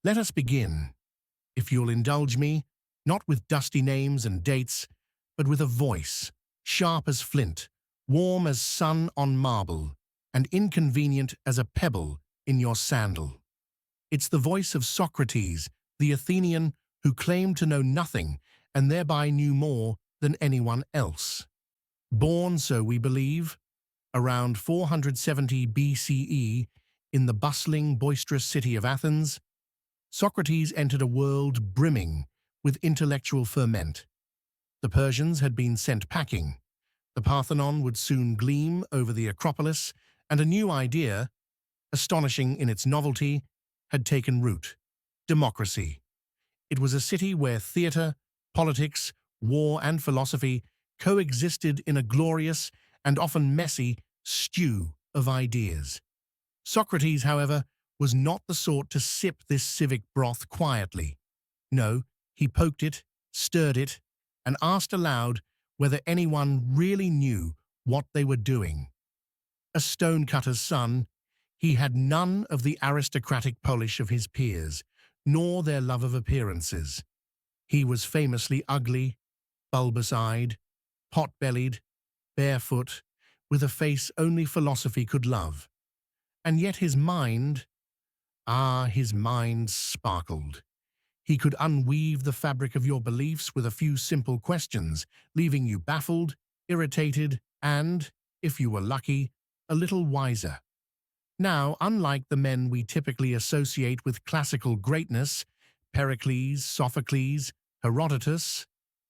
Let us begin, if you'll indulge me, not with dusty names and dates, but with a voice, sharp as flint, warm as sun on marble, and inconvenient as a pebble in your sandal. It's the voice of Socrates, the Athenian who claimed to know nothing and thereby knew more than anyone else. Born, so we believe, around 470 BCE in the bustling, boisterous city of Athens, Socrates entered a world brimming with intellectual ferment. The Persians had been sent packing. The Parthenon would soon gleam over the Acropolis, and a new idea, astonishing in its novelty, had taken root: democracy. It was a city where theatre, politics, war, and philosophy coexisted in a glorious and often messy stew of ideas. Socrates, however, was not the sort to sip this civic broth quietly. No, he poked it, stirred it, and asked aloud whether anyone really knew what they were doing. A stone-cutter's son, he had none of the aristocratic polish of his peers, nor their love of appearances. He was famously ugly, bulbous-eyed, pot-bellied, barefoot, with a face only philosophy could love. And yet his mind, his mind sparkled. He could unweave the fabric of your beliefs with a few simple questions, leaving you baffled, irritated, and, if you were lucky, a little wiser. Now, unlike the men we typically associate with classical greatness, Pericles, Sophocles, Herodotus,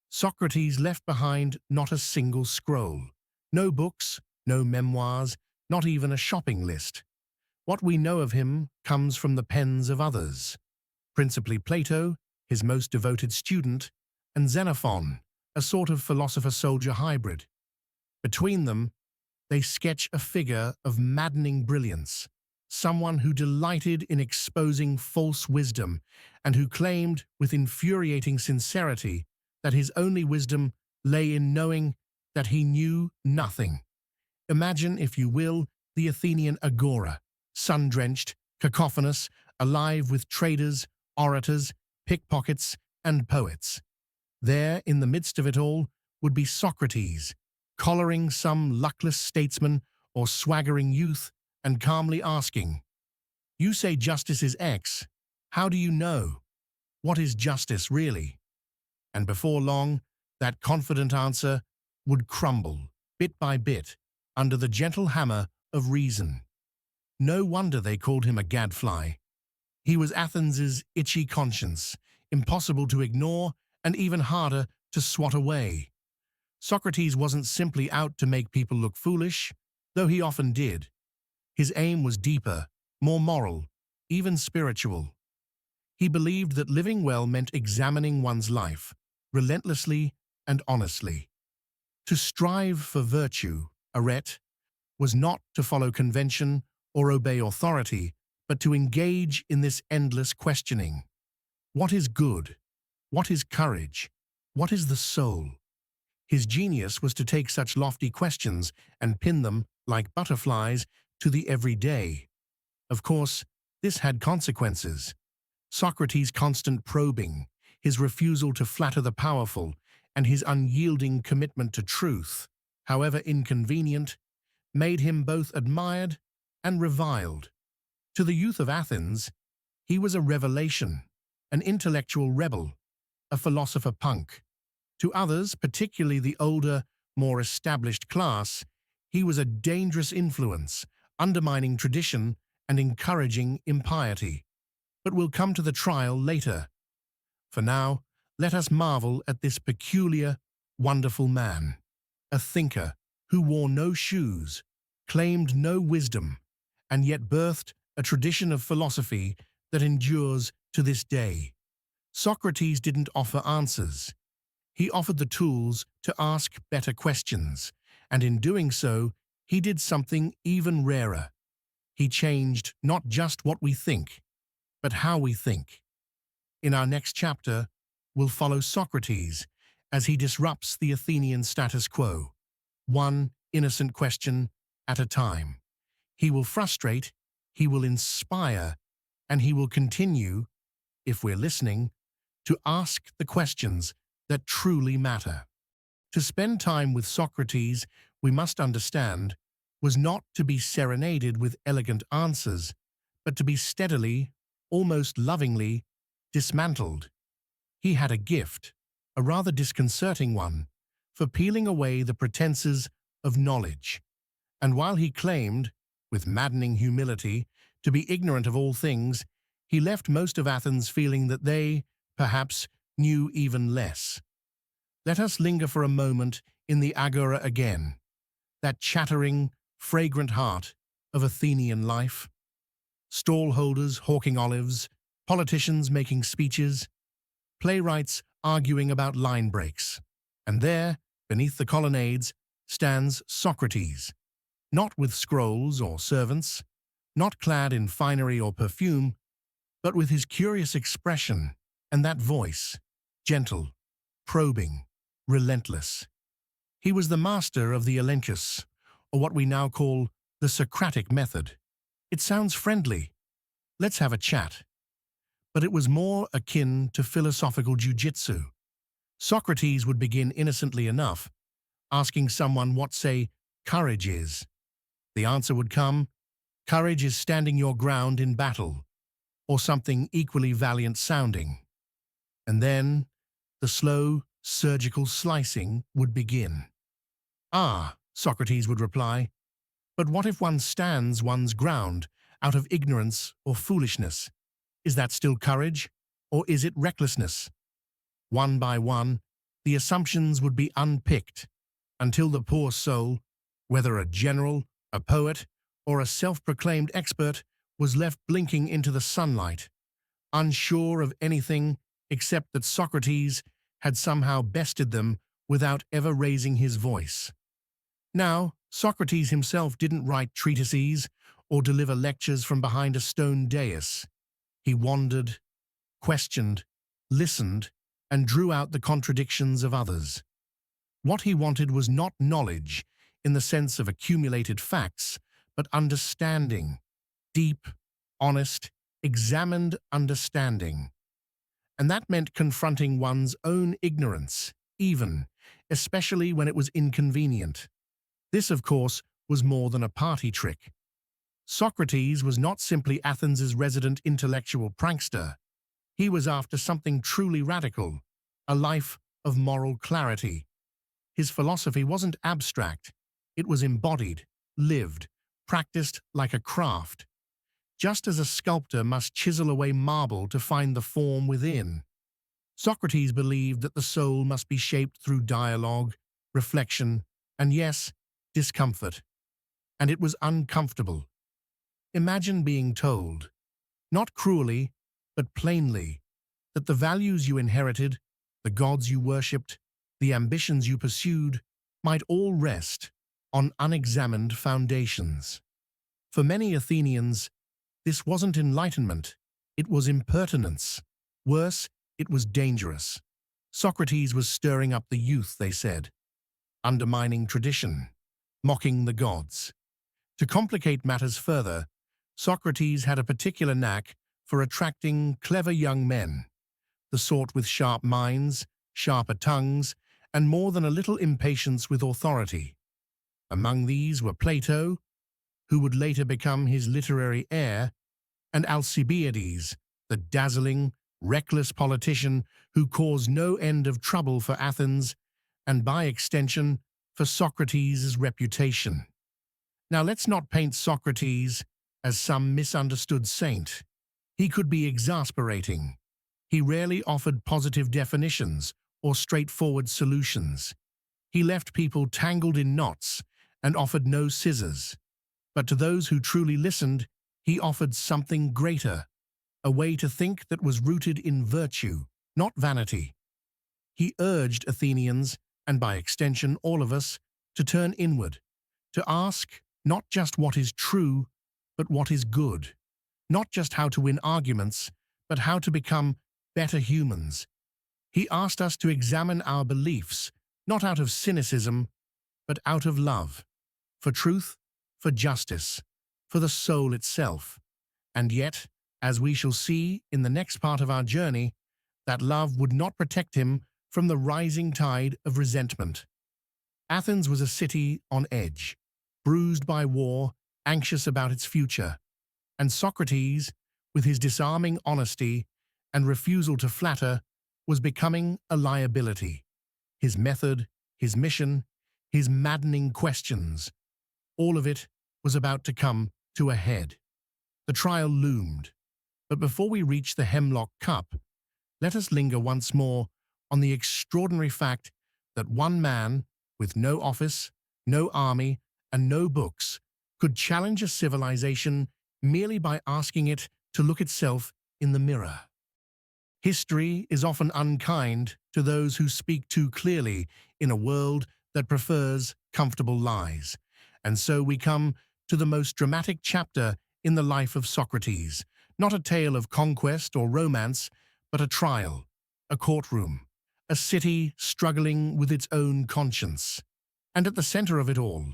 Socrates left behind not a single scroll. No books, no memoirs, not even a shopping list. What we know of him comes from the pens of others, principally Plato, his most devoted student, and Xenophon, a sort of philosopher-soldier hybrid. Between them, they sketch a figure of maddening brilliance, someone who delighted in exposing false wisdom and who claimed with infuriating sincerity that his only wisdom lay in knowing that he knew nothing. Imagine, if you will, the Athenian agora, sun-drenched, cacophonous, alive with traders, orators, pickpockets, and poets. There, in the midst of it all, would be Socrates, collaring some luckless statesman or swaggering youth and calmly asking, "You say justice is X. How do you know? What is justice really?" And before long, that confident answer would crumble, bit by bit, under the gentle hammer of reason. No wonder they called him a gadfly. He was Athens's itchy conscience, impossible to ignore and even harder to swat away. Socrates wasn't simply out to make people look foolish, though he often did. His aim was deeper, more moral, even spiritual. He believed that living well meant examining one's life, relentlessly and honestly. To strive for virtue, arete, was not to follow convention or obey authority, but to engage in this endless questioning. What is good? What is courage? What is the soul? His genius was to take such lofty questions and pin them, like butterflies, to the everyday. Of course, this had consequences. Socrates' constant probing, his refusal to flatter the powerful, and his unyielding commitment to truth, however inconvenient, made him both admired and reviled. To the youth of Athens, he was a revelation, an intellectual rebel, a philosopher punk. To others, particularly the older, more established class, he was a dangerous influence, undermining tradition and encouraging impiety. But we'll come to the trial later. For now, let us marvel at this peculiar, wonderful man, a thinker who wore no shoes, claimed no wisdom, and yet birthed a tradition of philosophy that endures to this day. Socrates didn't offer answers. He offered the tools to ask better questions, and in doing so, he did something even rarer. He changed not just what we think, but how we think. In our next chapter, we'll follow Socrates as he disrupts the Athenian status quo, one innocent question at a time. He will frustrate, he will inspire, and he will continue if we're listening, to ask the questions that truly matter. To spend time with Socrates, we must understand, was not to be serenaded with elegant answers, but to be steadily, almost lovingly, dismantled. He had a gift, a rather disconcerting one, for peeling away the pretenses of knowledge. And while he claimed, with maddening humility, to be ignorant of all things, he left most of Athens feeling that they, perhaps, knew even less. Let us linger for a moment in the agora again, that chattering, fragrant heart of Athenian life. Stallholders hawking olives, politicians making speeches, playwrights arguing about line breaks. And there, beneath the colonnades, stands Socrates, not with scrolls or servants, not clad in finery or perfume, but with his curious expression and that voice, gentle, probing, relentless. He was the master of the elenchus, or what we now call the Socratic method. It sounds friendly. Let's have a chat. But it was more akin to philosophical jiu-jitsu. Socrates would begin innocently enough, asking someone what, say, courage is. The answer would come, courage is standing your ground in battle, or something equally valiant sounding. And then the slow, surgical slicing would begin. Ah, Socrates would reply, but what if one stands one's ground out of ignorance or foolishness? Is that still courage, or is it recklessness? One by one, the assumptions would be unpicked, until the poor soul, whether a general, a poet, or a self-proclaimed expert, was left blinking into the sunlight, unsure of anything except that Socrates had somehow bested them without ever raising his voice. Now, Socrates himself didn't write treatises or deliver lectures from behind a stone dais. He wandered, questioned, listened, and drew out the contradictions of others. What he wanted was not knowledge in the sense of accumulated facts, but understanding, deep, honest, examined understanding. And that meant confronting one's own ignorance, especially when it was inconvenient. This, of course, was more than a party trick. Socrates was not simply Athens's resident intellectual prankster. He was after something truly radical, a life of moral clarity. His philosophy wasn't abstract. It was embodied, lived, practiced like a craft. Just as a sculptor must chisel away marble to find the form within. Socrates believed that the soul must be shaped through dialogue, reflection, and yes, discomfort. And it was uncomfortable. Imagine being told, not cruelly, but plainly, that the values you inherited, the gods you worshipped, the ambitions you pursued, might all rest on unexamined foundations. For many Athenians, this wasn't enlightenment, it was impertinence. Worse, it was dangerous. Socrates was stirring up the youth, they said, undermining tradition, mocking the gods. To complicate matters further, Socrates had a particular knack for attracting clever young men, the sort with sharp minds, sharper tongues, and more than a little impatience with authority. Among these were Plato, who would later become his literary heir, and Alcibiades, the dazzling, reckless politician who caused no end of trouble for Athens and, by extension, for Socrates' reputation. Now let's not paint Socrates as some misunderstood saint. He could be exasperating. He rarely offered positive definitions or straightforward solutions. He left people tangled in knots and offered no scissors. But to those who truly listened, he offered something greater, a way to think that was rooted in virtue, not vanity. He urged Athenians, and by extension all of us, to turn inward, to ask not just what is true, but what is good, not just how to win arguments, but how to become better humans. He asked us to examine our beliefs, not out of cynicism, but out of love, for truth, for justice, for the soul itself. And yet, As we shall see in the next part of our journey, that love would not protect him from the rising tide of resentment. Athens was a city on edge, bruised by war, anxious about its future, and Socrates, with his disarming honesty and refusal to flatter, was becoming a liability. His method, his mission, his maddening questions, all of it was about to come to a head. The trial loomed, but before we reach the hemlock cup, let us linger once more on the extraordinary fact that one man, with no office, no army, and no books, could challenge a civilization merely by asking it to look itself in the mirror. History is often unkind to those who speak too clearly in a world that prefers comfortable lies. And so we come to the most dramatic chapter in the life of Socrates, not a tale of conquest or romance, but a trial, a courtroom, a city struggling with its own conscience. And at the center of it all,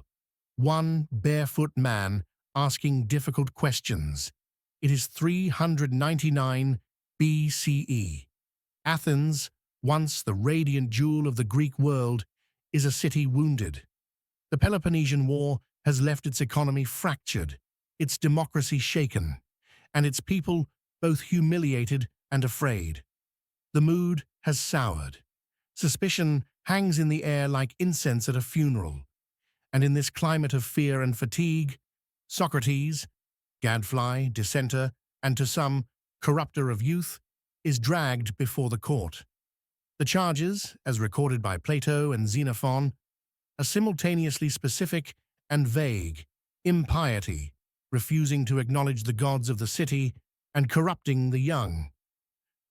one barefoot man asking difficult questions. It is 399 BCE. Athens, once the radiant jewel of the Greek world, is a city wounded. The Peloponnesian War has left its economy fractured, its democracy shaken, and its people both humiliated and afraid. The mood has soured. Suspicion hangs in the air like incense at a funeral. And in this climate of fear and fatigue, Socrates, gadfly, dissenter, and to some, corrupter of youth, is dragged before the court. The charges, as recorded by Plato and Xenophon, are simultaneously specific and vague: impiety, refusing to acknowledge the gods of the city, and corrupting the young.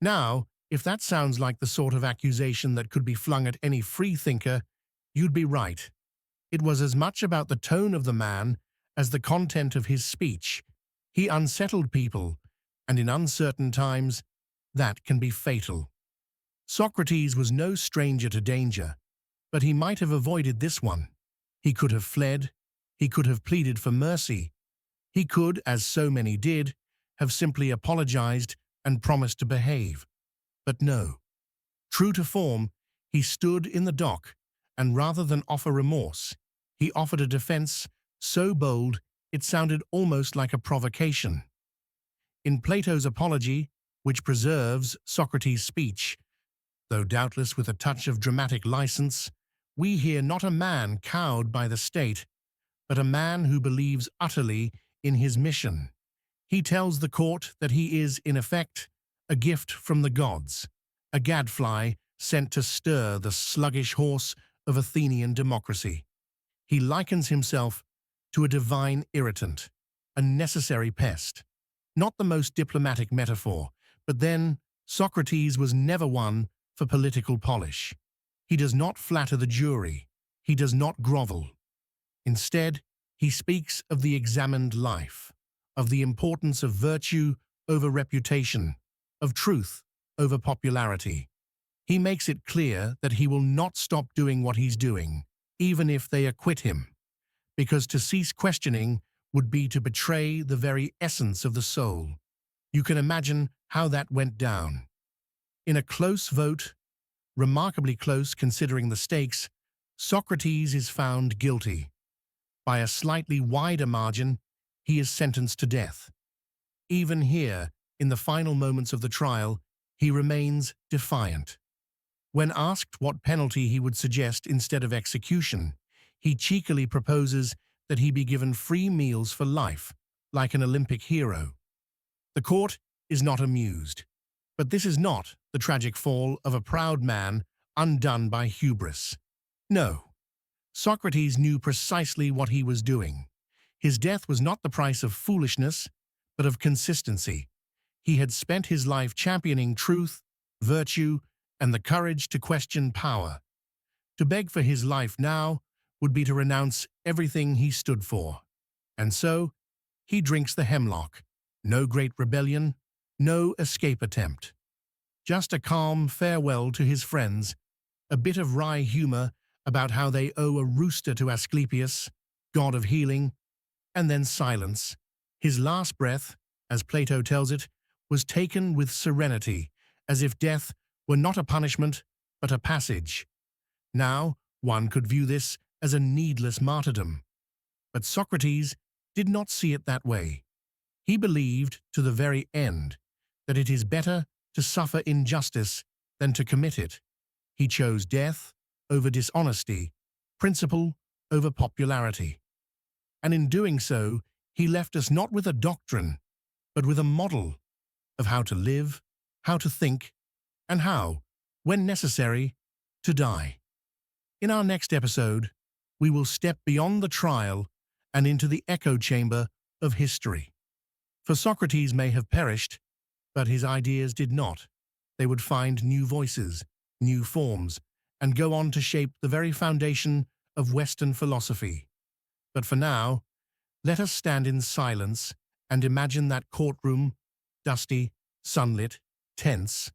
Now, if that sounds like the sort of accusation that could be flung at any freethinker, you'd be right. It was as much about the tone of the man as the content of his speech. He unsettled people, and in uncertain times, that can be fatal. Socrates was no stranger to danger, but he might have avoided this one. He could have fled. He could have pleaded for mercy. He could, as so many did, have simply apologized and promised to behave. But no. True to form, he stood in the dock, and rather than offer remorse, he offered a defense so bold it sounded almost like a provocation. In Plato's Apology, which preserves Socrates' speech, though doubtless with a touch of dramatic license, we hear not a man cowed by the state, but a man who believes utterly in his mission. He tells the court that he is, in effect, a gift from the gods, a gadfly sent to stir the sluggish horse of Athenian democracy. He likens himself to a divine irritant, a necessary pest. Not the most diplomatic metaphor, but then Socrates was never one for political polish. He does not flatter the jury. He does not grovel. Instead, he speaks of the examined life, of the importance of virtue over reputation, of truth over popularity. He makes it clear that he will not stop doing what he's doing, even if they acquit him, because to cease questioning would be to betray the very essence of the soul. You can imagine how that went down. In a close vote, remarkably close considering the stakes, Socrates is found guilty. By a slightly wider margin, he is sentenced to death. Even here, in the final moments of the trial, he remains defiant. When asked what penalty he would suggest instead of execution, he cheekily proposes that he be given free meals for life, like an Olympic hero. The court is not amused. But this is not the tragic fall of a proud man undone by hubris. No. Socrates knew precisely what he was doing. His death was not the price of foolishness, but of consistency. He had spent his life championing truth, virtue, and the courage to question power. To beg for his life now would be to renounce everything he stood for. And so, he drinks the hemlock. No great rebellion, no escape attempt. Just a calm farewell to his friends, a bit of wry humor about how they owe a rooster to Asclepius, god of healing, and then silence. His last breath, as Plato tells it, was taken with serenity, as if death were not a punishment, but a passage. Now, one could view this as a needless martyrdom. But Socrates did not see it that way. He believed to the very end that it is better to suffer injustice than to commit it. He chose death over dishonesty, principle over popularity. And in doing so, he left us not with a doctrine, but with a model of how to live, how to think, and how, when necessary, to die. In our next episode, we will step beyond the trial and into the echo chamber of history. For Socrates may have perished, but his ideas did not. They would find new voices, new forms, and go on to shape the very foundation of Western philosophy. But for now, let us stand in silence and imagine that courtroom, dusty, sunlit, tense,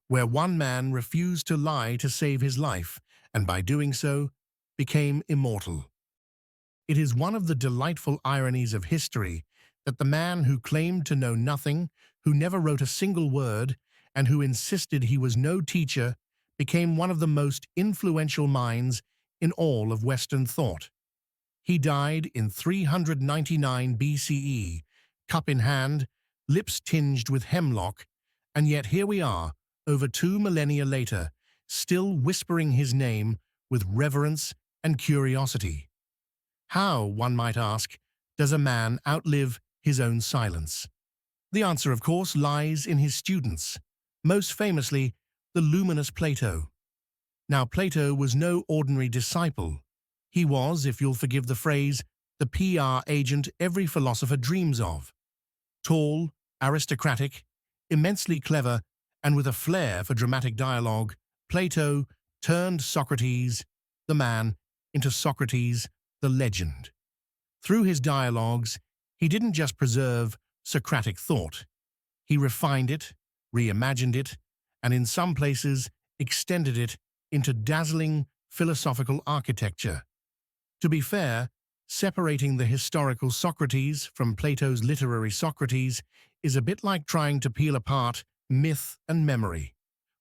where one man refused to lie to save his life, and by doing so, became immortal. It is one of the delightful ironies of history that the man who claimed to know nothing, who never wrote a single word, and who insisted he was no teacher, became one of the most influential minds in all of Western thought. He died in 399 BCE, cup in hand, lips tinged with hemlock, and yet here we are, over 2 millennia later, still whispering his name with reverence and curiosity. How, one might ask, does a man outlive his own silence? The answer, of course, lies in his students, most famously the luminous Plato. Now, Plato was no ordinary disciple. He was, if you'll forgive the phrase, the PR agent every philosopher dreams of. Tall, aristocratic, immensely clever, and with a flair for dramatic dialogue, Plato turned Socrates, the man, into Socrates, the legend. Through his dialogues, he didn't just preserve Socratic thought. He refined it, reimagined it, and in some places extended it into dazzling philosophical architecture. To be fair, separating the historical Socrates from Plato's literary Socrates is a bit like trying to peel apart myth and memory.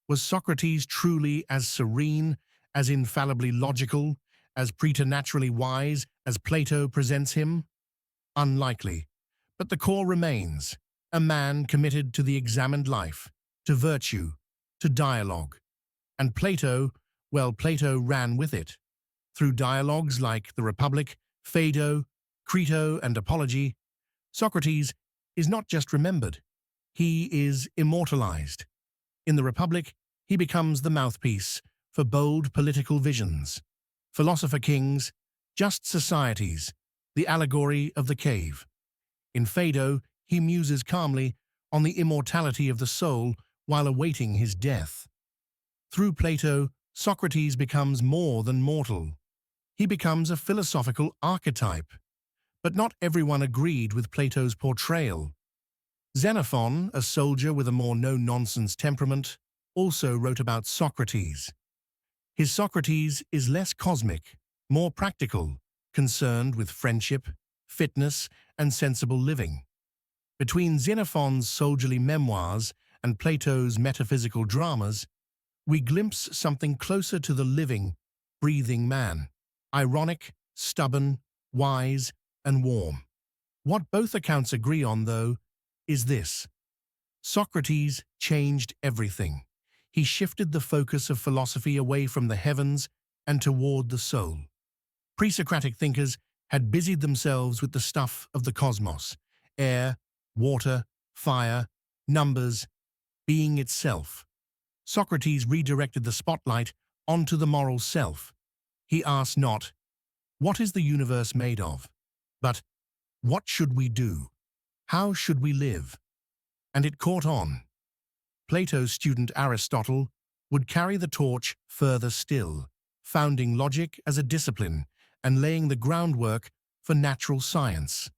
Was Socrates truly as serene, as infallibly logical, as preternaturally wise as Plato presents him? Unlikely. But the core remains, a man committed to the examined life, to virtue, to dialogue. And Plato, well, Plato ran with it. Through dialogues like the Republic, Phaedo, Crito, and Apology, Socrates is not just remembered, he is immortalized. In the Republic, he becomes the mouthpiece for bold political visions. Philosopher kings, just societies, the allegory of the cave. In Phaedo, he muses calmly on the immortality of the soul while awaiting his death. Through Plato, Socrates becomes more than mortal. He becomes a philosophical archetype. But not everyone agreed with Plato's portrayal. Xenophon, a soldier with a more no-nonsense temperament, also wrote about Socrates. His Socrates is less cosmic, more practical, concerned with friendship, fitness, and sensible living. Between Xenophon's soldierly memoirs and Plato's metaphysical dramas, we glimpse something closer to the living, breathing man, ironic, stubborn, wise, and warm. What both accounts agree on, though, is this: Socrates changed everything. He shifted the focus of philosophy away from the heavens and toward the soul. Pre-Socratic thinkers had busied themselves with the stuff of the cosmos: air, water, fire, numbers, being itself. Socrates redirected the spotlight onto the moral self. He asked not, "What is the universe made of?" but, "What should we do? How should we live?" And it caught on. Plato's student Aristotle would carry the torch further still, founding logic as a discipline and laying the groundwork for natural science.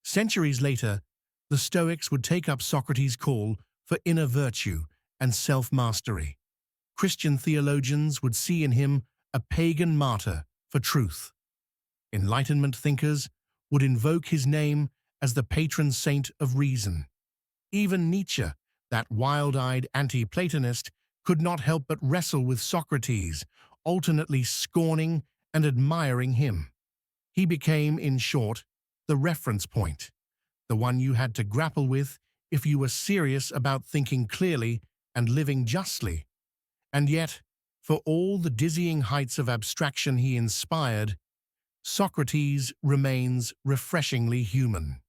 Centuries later, the Stoics would take up Socrates' call for inner virtue and self-mastery. Christian theologians would see in him a pagan martyr for truth. Enlightenment thinkers would invoke his name as the patron saint of reason. Even Nietzsche, That wild-eyed anti-Platonist could not help but wrestle with Socrates, alternately scorning and admiring him. He became, in short, the reference point, the one you had to grapple with if you were serious about thinking clearly and living justly. And yet, for all the dizzying heights of abstraction he inspired, Socrates remains refreshingly human.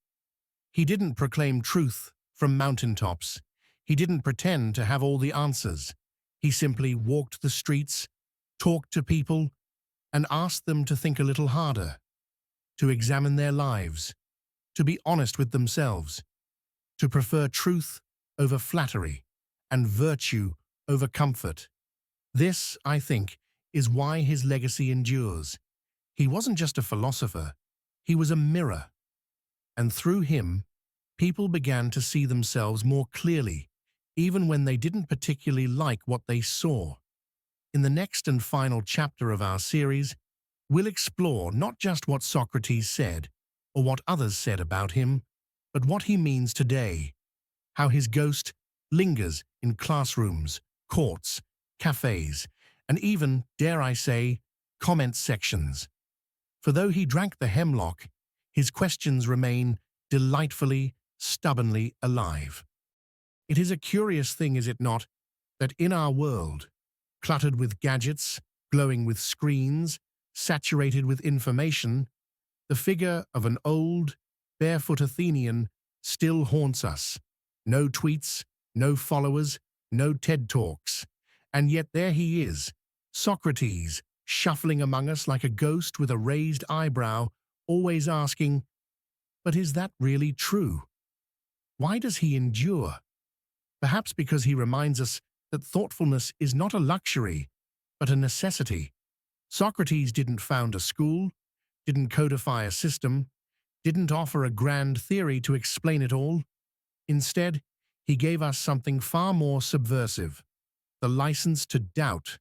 He didn't proclaim truth from mountaintops. He didn't pretend to have all the answers. He simply walked the streets, talked to people, and asked them to think a little harder, to examine their lives, to be honest with themselves, to prefer truth over flattery and virtue over comfort. This, I think, is why his legacy endures. He wasn't just a philosopher, he was a mirror. And through him, people began to see themselves more clearly, even when they didn't particularly like what they saw. In the next and final chapter of our series, we'll explore not just what Socrates said, or what others said about him, but what he means today, how his ghost lingers in classrooms, courts, cafes, and even, dare I say, comment sections. For though he drank the hemlock, his questions remain delightfully, stubbornly alive. It is a curious thing, is it not, that in our world, cluttered with gadgets, glowing with screens, saturated with information, the figure of an old, barefoot Athenian still haunts us. No tweets, no followers, no TED Talks. And yet there he is, Socrates, shuffling among us like a ghost with a raised eyebrow, always asking, but is that really true? Why does he endure? Perhaps because he reminds us that thoughtfulness is not a luxury, but a necessity. Socrates didn't found a school, didn't codify a system, didn't offer a grand theory to explain it all. Instead, he gave us something far more subversive, the license to doubt,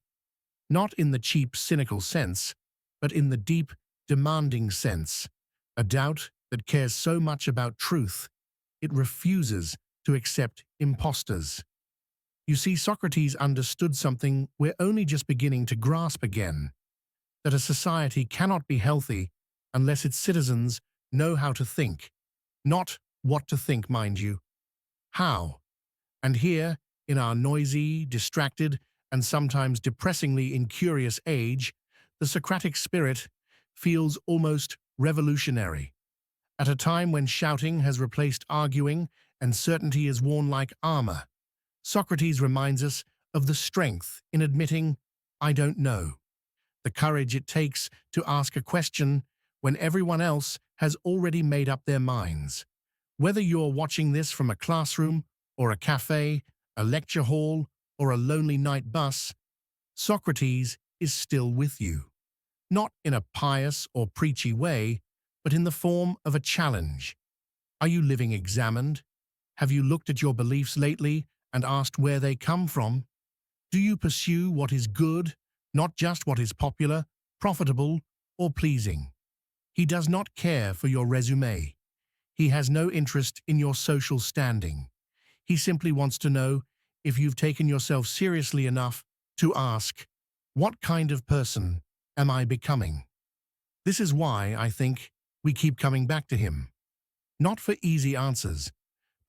not in the cheap, cynical sense, but in the deep, demanding sense, a doubt that cares so much about truth, it refuses to accept imposters. You see, Socrates understood something we're only just beginning to grasp again, that a society cannot be healthy unless its citizens know how to think, not what to think, mind you, how. And here, in our noisy, distracted, and sometimes depressingly incurious age, the Socratic spirit feels almost revolutionary. At a time when shouting has replaced arguing and certainty is worn like armor, Socrates reminds us of the strength in admitting, I don't know, the courage it takes to ask a question when everyone else has already made up their minds. Whether you're watching this from a classroom or a cafe, a lecture hall, or a lonely night bus, Socrates is still with you. Not in a pious or preachy way, but in the form of a challenge. Are you living examined? Have you looked at your beliefs lately and asked where they come from? Do you pursue what is good, not just what is popular, profitable, or pleasing? He does not care for your resume. He has no interest in your social standing. He simply wants to know if you've taken yourself seriously enough to ask, what kind of person am I becoming? This is why, I think, we keep coming back to him. Not for easy answers,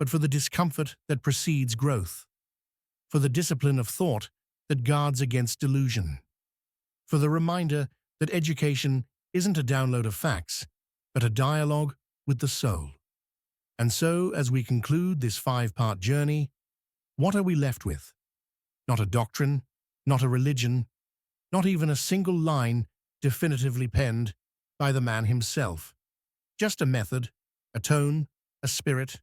but for the discomfort that precedes growth, for the discipline of thought that guards against delusion, for the reminder that education isn't a download of facts, but a dialogue with the soul. And so, as we conclude this 5-part journey, what are we left with? Not a doctrine, not a religion, not even a single line definitively penned by the man himself. Just a method, a tone, a spirit,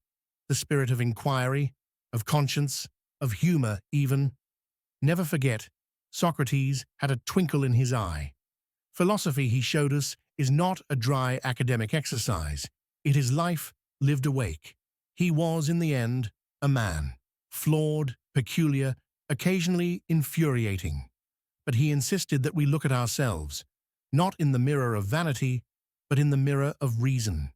the spirit of inquiry, of conscience, of humor even. Never forget, Socrates had a twinkle in his eye. Philosophy, he showed us, is not a dry academic exercise. It is life lived awake. He was, in the end, a man, flawed, peculiar, occasionally infuriating. But he insisted that we look at ourselves, not in the mirror of vanity, but in the mirror of reason.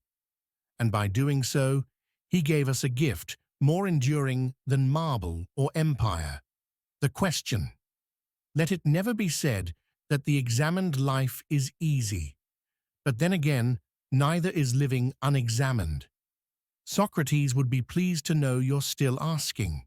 And by doing so, he gave us a gift more enduring than marble or empire. The question: let it never be said that the examined life is easy. But then again, neither is living unexamined. Socrates would be pleased to know you're still asking.